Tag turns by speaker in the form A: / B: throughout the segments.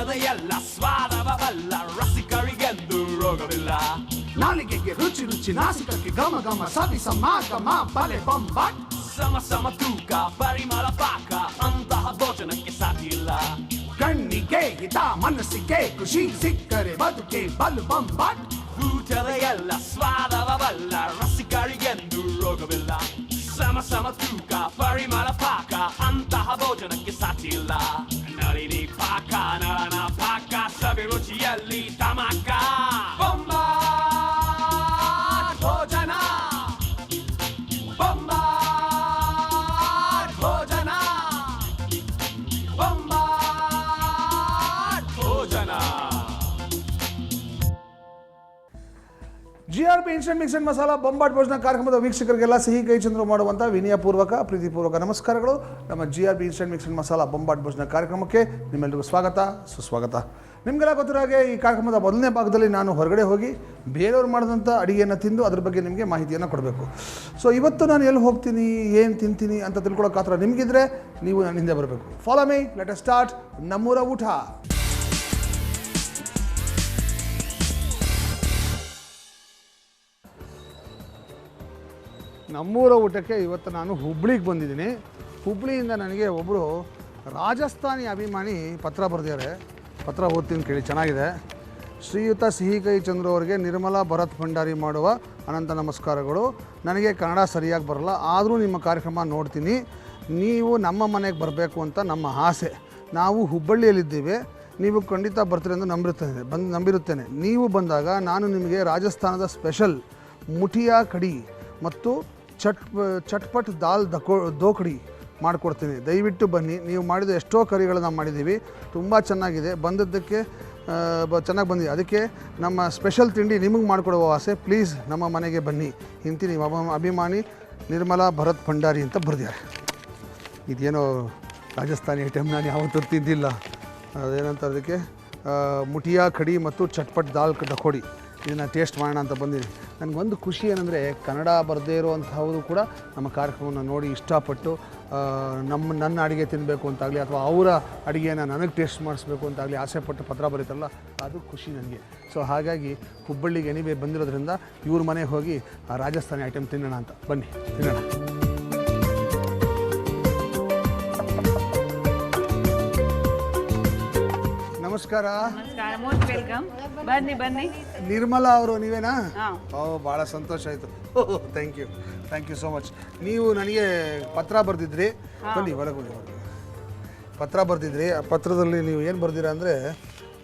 A: ಊಟದ ಎಲ್ಲ ಸ್ವಾದವ ಬಲ್ಲ ರಸಿಕರಿಗೆಂದು ರೋಗವಿಲ್ಲ.
B: ನಾಲಿಗೆಗೆ ರುಚಿ ರುಚಿ, ನಾಸಿಕಕ್ಕೆ ಘಮ ಘಮ, ಸವಿ ಸಮಾಗಮ ಬಲೆ ಬೊಂಬಾಟ್.
A: ಸಮ ಸಮ ತೂಕ ಪರಿಮಳ ಪಾಕ, ಅಂತಹ ಭೋಜನಕ್ಕೆ ಸಾಟಿಲ್ಲ.
B: ಕಣ್ಣಿಗೆ ಹಿತ ಮನಸ್ಸಿಗೆ ಖುಷಿ, ಸಿಕ್ಕರೆ ಬದುಕೆ ಬಲು ಬೊಂಬಾಟ್.
A: ಊಟದ ಎಲ್ಲ ಸ್ವಾದವ ಬಲ್ಲ ರಸಿಕರಿಗೆಂದು ರೋಗವಿಲ್ಲ. ಸಮ ಸಮ ತೂಕ ಪರಿಮಳ ಪಾಕ, ಅಂತಹ ಭೋಜನಕ್ಕೆ ಸಾಟಿಲ್ಲ. ನಳಿನಿ ಪಾಕ ನಳನ ಪಾಕ, ಸವಿ ರುಚಿಯಲ್ಲಿ ತಮಕ. ಬೊಂಬಾಟ್ ಭೋಜನ, ಬೊಂಬಾಟ್ ಭೋಜನ, Bombat Bhojana.
C: GRP instant mix and masala Bombat Bhojana ಕಾರ್ಯಕ್ರಮದ ವೀಕ್ಷಕರಿಗೆಲ್ಲ ಸಿಹಿ ಕೈ ಚಂದ್ರು ಮಾಡುವಂಥ ವಿನಯಪೂರ್ವಕ ಪ್ರೀತಿಪೂರ್ವಕ ನಮಸ್ಕಾರಗಳು. ನಮ್ಮ GRP instant mix and masala Bombat Bhojana ಕಾರ್ಯಕ್ರಮಕ್ಕೆ ನಿಮ್ಮೆಲ್ಲರಿಗೂ ಸ್ವಾಗತ ಸುಸ್ವಾಗತ. ನಿಮಗೆಲ್ಲ ಗೊತ್ತಿರೋ ಹಾಗೆ ಈ ಕಾರ್ಯಕ್ರಮದ ಮೊದಲನೇ ಭಾಗದಲ್ಲಿ ನಾನು ಹೊರಗಡೆ ಹೋಗಿ ಬೇರೆಯವ್ರು ಮಾಡಿದಂಥ ಅಡುಗೆಯನ್ನು ತಿಂದು ಅದ್ರ ಬಗ್ಗೆ ನಿಮಗೆ ಮಾಹಿತಿಯನ್ನು ಕೊಡಬೇಕು. ಸೊ ಇವತ್ತು ನಾನು ಎಲ್ಲಿ ಹೋಗ್ತೀನಿ, ಏನು ತಿಂತೀನಿ ಅಂತ ತಿಳ್ಕೊಳ್ಳೋಕೆ ಆತರ ನಿಮಗಿದ್ರೆ ನೀವು ನನ್ನ ಹಿಂದೆ ಬರಬೇಕು. Follow me, let us start ನಮ್ಮೂರ ಊಟ. ನಮ್ಮೂರ ಊಟಕ್ಕೆ ಇವತ್ತು ನಾನು ಹುಬ್ಳಿಗೆ ಬಂದಿದ್ದೀನಿ. ಹುಬ್ಳಿಯಿಂದ ನನಗೆ ಒಬ್ಬರು ರಾಜಸ್ಥಾನಿ ಅಭಿಮಾನಿ ಪತ್ರ ಬರೆದಿದ್ದಾರೆ. ಪತ್ರ ಓದ್ತೀನಿ ಕೇಳಿ, ಚೆನ್ನಾಗಿದೆ. ಶ್ರೀಯುತ ಸಿಹಿಕೈ ಚಂದ್ರು ಅವರಿಗೆ ನಿರ್ಮಲಾ ಭರತ್ ಭಂಡಾರಿ ಮಾಡುವ ಅನಂತ ನಮಸ್ಕಾರಗಳು. ನನಗೆ ಕನ್ನಡ ಸರಿಯಾಗಿ ಬರಲ್ಲ, ಆದರೂ ನಿಮ್ಮ ಕಾರ್ಯಕ್ರಮ ನೋಡ್ತೀನಿ. ನೀವು ನಮ್ಮ ಮನೆಗೆ ಬರಬೇಕು ಅಂತ ನಮ್ಮ ಆಸೆ. ನಾವು ಹುಬ್ಬಳ್ಳಿಯಲ್ಲಿದ್ದೇವೆ, ನೀವು ಖಂಡಿತ ಬರ್ತೀರಿ ಎಂದು ನಂಬಿರುತ್ತೇನೆ. ನೀವು ಬಂದಾಗ ನಾನು ನಿಮಗೆ ರಾಜಸ್ಥಾನದ ಸ್ಪೆಷಲ್ ಮುಠಿಯಾ ಕಡಿ ಮತ್ತು ಚಟ್ಪಟ್ ದಾಲ್ ದೋಕಡಿ ಮಾಡಿಕೊಡ್ತೀನಿ. ದಯವಿಟ್ಟು ಬನ್ನಿ. ನೀವು ಮಾಡಿದ ಎಷ್ಟೋ ಕರಿಗಳನ್ನು ಮಾಡಿದ್ದೀವಿ, ತುಂಬ ಚೆನ್ನಾಗಿದೆ. ಬಂದದ್ದಕ್ಕೆ ಚೆನ್ನಾಗಿ ಬಂದಿದೆ. ಅದಕ್ಕೆ ನಮ್ಮ ಸ್ಪೆಷಲ್ ತಿಂಡಿ ನಿಮಗೆ ಮಾಡಿಕೊಡುವ ಆಸೆ. ಪ್ಲೀಸ್ ನಮ್ಮ ಮನೆಗೆ ಬನ್ನಿ. ಇಂತೀನಿ ಅಭಿಮಾನಿ ನಿರ್ಮಲಾ ಭರತ್ ಭಂಡಾರಿ ಅಂತ ಬರೆದಿದ್ದಾರೆ. ಇದೇನೋ ರಾಜಸ್ಥಾನಿ ಐಟಮ್ ನಾನು ಯಾವತ್ತೂ ತಿಂದಿಲ್ಲ. ಅದೇನಂತ ಅದಕ್ಕೆ ಮುಠಿಯಾ ಕಡಿ ಮತ್ತು ಚಟ್ಪಟ್ ದಾಲ್ ದಕೋಡಿ ಇದನ್ನು ಟೇಸ್ಟ್ ಮಾಡೋಣ ಅಂತ ಬಂದಿದ್ದೀನಿ. ನನಗೊಂದು ಖುಷಿ ಏನಂದರೆ ಕನ್ನಡ ಬರದೇ ಇರುವಂಥವರು ಕೂಡ ನಮ್ಮ ಕಾರ್ಯಕ್ರಮವನ್ನು ನೋಡಿ ಇಷ್ಟಪಟ್ಟು ನನ್ನ ಅಡುಗೆ ತಿನ್ನಬೇಕು ಅಂತಾಗಲಿ ಅಥವಾ ಅವರ ಅಡುಗೆಯನ್ನು ನನಗೆ ಟೇಸ್ಟ್ ಮಾಡಿಸ್ಬೇಕು ಅಂತಾಗಲಿ ಆಸೆಪಟ್ಟು ಪತ್ರ ಬರೀತಾರಲ್ಲ, ಅದು ಖುಷಿ ನನಗೆ. ಸೊ ಹಾಗಾಗಿ ಹುಬ್ಬಳ್ಳಿಗೆ ಎನಿವೆ ಬಂದಿರೋದ್ರಿಂದ ಇವ್ರ ಮನೆಗೆ ಹೋಗಿ ಆ ರಾಜಸ್ಥಾನಿ ಐಟಮ್ ತಿನ್ನೋಣ ಅಂತ. ಬನ್ನಿ ತಿನ್ನೋಣ. ನಮಸ್ಕಾರ.
D: Most welcome. ಬನ್ನಿ ಬನ್ನಿ.
C: ನಿರ್ಮಲಾ ಅವರು ನೀವೇನಾ? ಓ, ಭಾಳ ಸಂತೋಷ ಆಯಿತು. Thank you so much. ನೀವು ನನಗೆ ಪತ್ರ ಬರೆದಿದ್ರಿ. ಬನ್ನಿ ಒಳಗೆ ಪತ್ರ ಬರೆದಿದ್ರಿ. ಆ ಪತ್ರದಲ್ಲಿ ನೀವು ಏನು ಬರೆದಿರಾ ಅಂದರೆ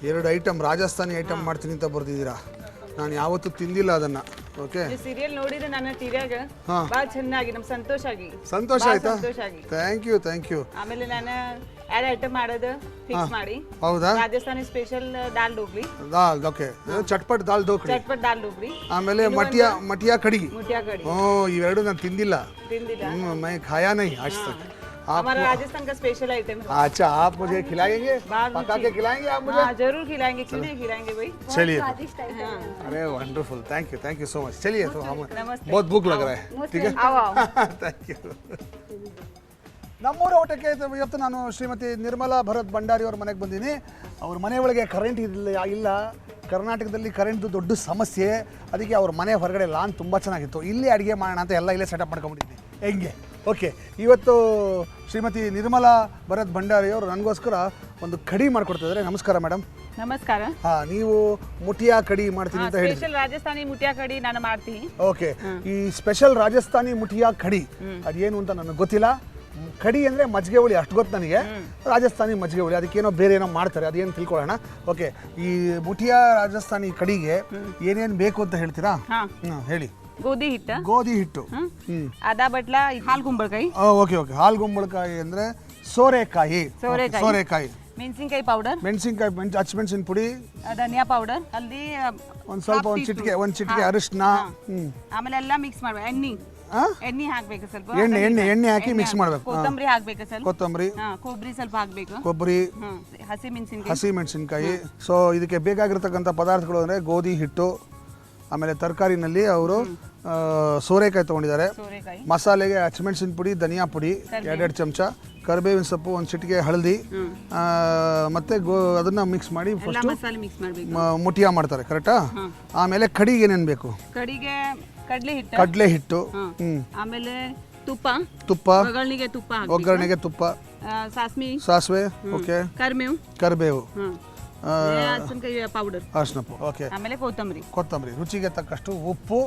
C: 2 ಐಟಮ್ ರಾಜಸ್ಥಾನಿ ಐಟಮ್ ಮಾಡ್ತೀನಿ ಅಂತ ಬರೆದಿದ್ದೀರಾ. ನಾನು ಯಾವತ್ತೂ ತಿಂದಿಲ್ಲ ಅದನ್ನು. ಓಕೆ,
D: ಸೀರಿಯಲ್ ನೋಡಿದ್ರೆ ನನ್ನ ಟಿವಿಯಾಗ ಭಾಳ ಚೆನ್ನಾಗಿ ನಮ್ಗೆ ಸಂತೋಷ
C: ಆಯ್ತಾ? Thank you.
D: ಆಮೇಲೆ ನಾನು 2 ಐಟಮ್ ಮಾಡೋದು ಫಿಕ್ಸ್ ಮಾಡಿ.
C: ಹೌದಾ?
D: ರಾಜಸ್ಥಾನಿ ಸ್ಪೆಷಲ್ ದಾಲ್ ಡೋಗ್ಲಿ.
C: ಓಕೆ, ಚಟ್ಪಟ್ ದಾಲ್ ಡೋಗ್ಲಿ. ಆಮೇಲೆ ಮಟಿಯಾ ಕಡಿ. ಓ, ಇವೆರಡು ನಾನು ತಿಂದಿಲ್ಲ. मैं खाया नहीं आज तक.
D: हमारा राजस्थान का स्पेशल आइटम है.
C: अच्छा, आप मुझे खिलाएंगे? पका के खिलाएंगे आप मुझे?
D: जरूर खिलाएंगे. क्यों नहीं खिलाएंगे भाई.
C: चलिए. अरे wonderful, thank you so much. चलिए, तो हम बहुत भूख लग रहा है. ठीक है, थैंक यू. ನಮ್ಮೂರ ಊಟಕ್ಕೆ ಇವತ್ತು ನಾನು ಶ್ರೀಮತಿ ನಿರ್ಮಲಾ ಭರತ್ ಭಂಡಾರಿ ಅವ್ರ ಮನೆಗೆ ಬಂದೀನಿ. ಅವ್ರ ಮನೆ ಒಳಗೆ ಕರೆಂಟ್ ಇಲ್ಲ. ಕರ್ನಾಟಕದಲ್ಲಿ ಕರೆಂಟ್ದು ದೊಡ್ಡ ಸಮಸ್ಯೆ. ಅದಕ್ಕೆ ಅವ್ರ ಮನೆ ಹೊರಗಡೆ ಲಾನ್ ತುಂಬ ಚೆನ್ನಾಗಿತ್ತು. ಇಲ್ಲೇ ಅಡುಗೆ ಮಾಡೋಣ ಅಂತ ಎಲ್ಲ ಇಲ್ಲೇ ಸೆಟಪ್ ಮಾಡ್ಕೊಂಡ್ಬಿಟ್ಟಿದ್ದೀನಿ. ಹೆಂಗೆ? ಓಕೆ, ಇವತ್ತು ಶ್ರೀಮತಿ ನಿರ್ಮಲಾ ಭರತ್ ಭಂಡಾರಿ ಅವರು ನನಗೋಸ್ಕರ ಒಂದು ಕಡಿ ಮಾಡಿಕೊಡ್ತಿದ್ದಾರೆ. ನಮಸ್ಕಾರ ಮೇಡಮ್.
D: ನಮಸ್ಕಾರ.
C: ನೀವು ಮುಠಿಯಾ ಕಡಿ ಮಾಡ್ತೀನಿ ಅಂತ ಹೇಳಿ.
D: ಸ್ಪೆಷಲ್ ರಾಜಸ್ಥಾನಿ ಮುಠಿಯಾ ಕಡಿ ನಾನು ಮಾಡ್ತೀನಿ.
C: ಓಕೆ, ಈ ಸ್ಪೆಷಲ್ ರಾಜಸ್ಥಾನಿ ಮುಠಿಯಾ ಕಡಿ ಅದೇನು ಅಂತ ನನಗೆ ಗೊತ್ತಿಲ್ಲ. ಕಡಿ ಅಂದರೆ ಮಜ್ಜಿಗೆ ಹುಳಿ, ಅಷ್ಟು ಗೊತ್ತು ನನಗೆ. ರಾಜಸ್ಥಾನಿ ಮಜ್ಜಿಗೆ ಹುಳಿ, ಅದಕ್ಕೇನೋ ಬೇರೆ ಏನೋ ಮಾಡ್ತಾರೆ, ಅದೇನು ತಿಳ್ಕೊಳ್ಳೋಣ. ಓಕೆ, ಈ ಮುಠಿಯಾ ರಾಜಸ್ಥಾನಿ ಕಡಿಗೆ ಏನೇನು ಬೇಕು ಅಂತ ಹೇಳ್ತೀರಾ? ಹೇಳಿ.
D: ಗೋಧಿ ಹಿಟ್ಟು, ಅರ್ಧ ಬಟ್ಲ ಹಾಲು ಗುಂಬಳಕಾಯಿ.
C: ಓಕೆ, ಹಾಲು ಗುಂಬಳಕಾಯಿ ಅಂದರೆ ಸೋರೆಕಾಯಿ.
D: ಮೆಣಸಿನಕಾಯಿ ಪೌಡರ್,
C: ಹಸಿಮೆಣಸಿನ ಪುಡಿ,
D: ಧನಿಯಾ ಪೌಡರ್, ಹಲ್ದಿ,
C: ಒಂದು ಚಿಟಿಕೆ ಅರಿಶಿನ.
D: ಆಮೇಲೆ ಎಲ್ಲ ಮಿಕ್ಸ್ ಮಾಡ್ಬೇಕು. ಎಣ್ಣೆ ಹಾಕ್ಬೇಕು, ಸ್ವಲ್ಪ
C: ಎಣ್ಣೆ ಹಾಕಿ ಮಿಕ್ಸ್ ಮಾಡ್ಬೇಕು.
D: ಕೊತ್ತಂಬರಿ ಹಾಕ್ಬೇಕು, ಸ್ವಲ್ಪ ಕೊಬ್ಬರಿ ಸ್ವಲ್ಪ ಹಾಕ್ಬೇಕು, ಹಸಿ ಮೆಣಸಿನಕಾಯಿ.
C: ಸೊ ಇದಕ್ಕೆ ಬೇಕಾಗಿರ್ತಕ್ಕಂಥ ಪದಾರ್ಥಗಳು ಅಂದರೆ ಗೋಧಿ ಹಿಟ್ಟು, ಆಮೇಲೆ ತರಕಾರಿನಲ್ಲಿ ಅವರು ಸೋರೆಕಾಯಿ ತೊಗೊಂಡಿದ್ದಾರೆ.
D: ಸೋರೆಕಾಯಿ,
C: ಮಸಾಲೆಗೆ ಹಸಿಮೆಣಸಿನ ಪುಡಿ, ಧನಿಯಾ ಪುಡಿ 2 ಚಮಚ, ಕರಿಬೇವಿನ ಸೊಪ್ಪು, 1 ಚಿಟಿಕೆ ಹಳದಿ, ಮತ್ತು ಅದನ್ನು ಮಿಕ್ಸ್ ಮಾಡಿ ಫಸ್ಟು
D: ಮಸಾಲೆ ಮಿಕ್ಸ್ ಮಾಡಬೇಕು,
C: ಮುಟಿಯಾ ಮಾಡ್ತಾರೆ. ಕರೆಕ್ಟಾ? ಆಮೇಲೆ ಕಡಿಗೆ ಏನೇನು ಬೇಕು?
D: ಕಡಿಗೆ
C: ಕಡಲೆ ಹಿಟ್ಟು,
D: ಆಮೇಲೆ ತುಪ್ಪ, ಒಗ್ಗರಣೆಗೆ
C: ತುಪ್ಪ,
D: ಸಾಸಿವೆ,
C: ಓಕೆ, ಕರಿಬೇವು,
D: ಪೌಡರ್,
C: ಅರಿಶಿನ, ಓಕೆ,
D: ಆಮೇಲೆ
C: ಕೊತ್ತಂಬರಿ, ರುಚಿಗೆ ತಕ್ಕಷ್ಟು ಉಪ್ಪು.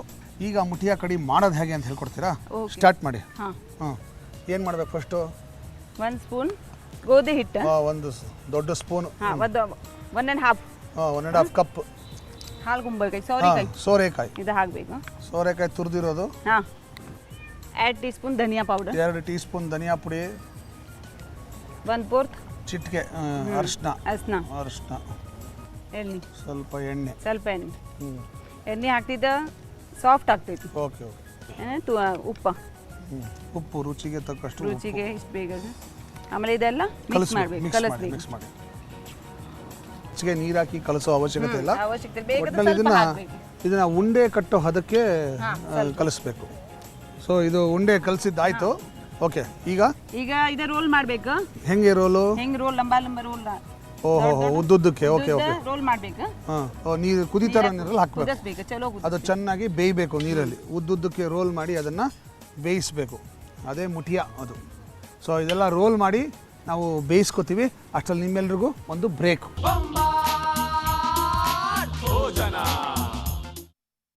C: ಈಗ ಮುಟಿಯಾ ಕಡಿ ಮಾಡೋದು ಹೇಗೆ ಅಂತ ಹೇಳ್ಕೊಡ್ತೀರಾ? ಸ್ಟಾರ್ಟ್ ಮಾಡಿ. ಹಾಂ, ಏನು ಮಾಡ್ಬೇಕು ಫಸ್ಟು?
D: 1 ಸ್ಪೂನ್ ಗೋಧಿ ಹಿಟ್ಟು,
C: 1 ದೊಡ್ಡ ಸ್ಪೂನ್,
D: 1.5
C: ಕಪ್
D: ಹಾಲು ಗುಂಬಳಕಾಯಿ,
C: ಸೋರೆಕಾಯಿ
D: ಇದು ಹಾಕಬೇಕು.
C: ಸೋರೆಕಾಯಿ ತುರಿದಿರೋದು.
D: 2 ಟೀ ಸ್ಪೂನ್ ಧನಿಯಾ ಪೌಡರ್,
C: 2 ಟೀ ಸ್ಪೂನ್ ಧನಿಯಾ ಪುಡಿ,
D: 1/4
C: ಚಿಟಿಕೆ ಅರಿಶಿನ, ಸ್ವಲ್ಪ ಎಣ್ಣೆ
D: ಎಣ್ಣೆ ಹಾಕ್ತಿದ್ದ ಸಾಫ್ಟ್ ಆಗ್ತೈತಿ.
C: ಓಕೆ, ಉಪ್ಪು ರುಚಿಗೆ ತಕ್ಕಷ್ಟು,
D: ರುಚಿಗೆ ಇಷ್ಟು ಬೇಗ. ಆಮೇಲೆ ಇದೆಲ್ಲ ಮಿಕ್ಸ್ ಮಾಡಬೇಕು, ಕಲಿಸ್ಬೇಕು.
C: ಹೆಚ್ಚಿಗೆ ನೀರು ಹಾಕಿ ಕಲಸೋ ಅವಶ್ಯಕತೆ ಇಲ್ಲ. ಇದನ್ನ ಉಂಡೆ ಕಟ್ಟೋ ಹದಕ್ಕೆ ಕಲಿಸ್ಬೇಕು. ಸೊ ಇದು ಉಂಡೆ ಕಲಸಿದ್ದಾಯ್ತು. ಓಕೆ, ಈಗ
D: ಇದ ರೋಲ್ ಮಾಡಬೇಕು.
C: ಹೆಂಗೆ ರೋಲು?
D: ಲಂಬಾ ರೋಲ್.
C: ಓಹೋ, ಉದ್ದುದ್ದಕ್ಕೆ. ಓಕೆ,
D: ರೋಲ್ ಮಾಡಬೇಕು.
C: ನೀರು ಕುದಿತಾರೋ ನೀರಲ್ಲಿ ಹಾಕಬೇಕು. ಅದು ಚೆನ್ನಾಗಿ ಬೇಯಬೇಕು ನೀರಲ್ಲಿ. ಉದ್ದುದ್ದಕ್ಕೆ ರೋಲ್ ಮಾಡಿ ಅದನ್ನು ಬೇಯಿಸಬೇಕು. ಅದೇ ಮುಟಿಯಾ ಅದು. ಸೊ ಇದೆಲ್ಲ ರೋಲ್ ಮಾಡಿ ನಾವು ಬೇಯಿಸ್ಕೊತೀವಿ. ಅಷ್ಟರಲ್ಲಿ ನಿಮ್ಮೆಲ್ರಿಗೂ ಒಂದು ಬ್ರೇಕ್.